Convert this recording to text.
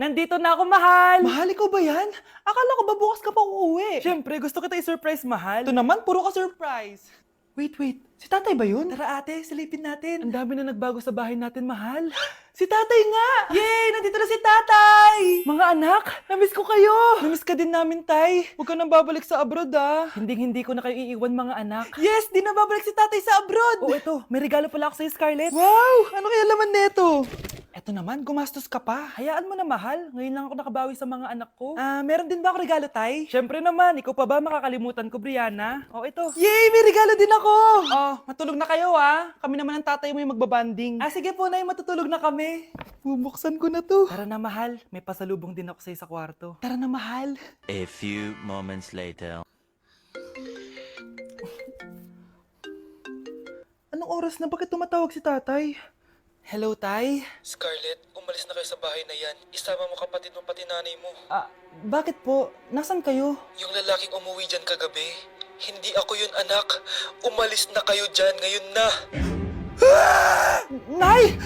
Nandito na ako, mahal! Mahal, ikaw ba yan? Akala ko ba bukas ka pa uuwi? Siyempre, gusto kita i-surprise, mahal. Ito naman, puro ka surprise. Wait. Si tatay ba yun? Tara ate, silipin natin. Ang dami na nagbago sa bahay natin, mahal. Si tatay nga! Yay! Nandito na si tatay! Mga anak, Namiss ko kayo! namiss ka din namin, tay. Huwag ka nang babalik sa abroad, ah. Hindi ko na kayo iiwan, mga anak. Yes, di na babalik si tatay sa abroad. Oh, ito, may regalo pala ako sa'yo, Scarlett. Wow! Ano kaya laman neto? Eto naman, gumastos ka pa. Hayaan mo na, mahal. Ngayon lang ako nakabawi sa mga anak ko. Meron din ba ako regalo, tay? Siyempre naman, ikaw pa ba makakalimutan ko, Brianna? Oh, ito. Yay! May regalo din ako! Oh, matulog na kayo, ah. Kami naman ang tatay mo yung magbabanding. Sige po, Nay, matutulog na kami. Bubuksan ko na to. Tara na, mahal. May pasalubong din ako sa'yo sa kwarto. Tara na, mahal. A few moments later. Anong oras na? Bakit tumatawag si tatay? Hello, tay? Scarlett, umalis na kayo sa bahay na yan. Isama mo kapatid mo pati nanay mo. Bakit po? Nasaan kayo? Yung lalaking umuwi dyan kagabi, hindi ako yun anak. Umalis na kayo dyan ngayon na. Nay!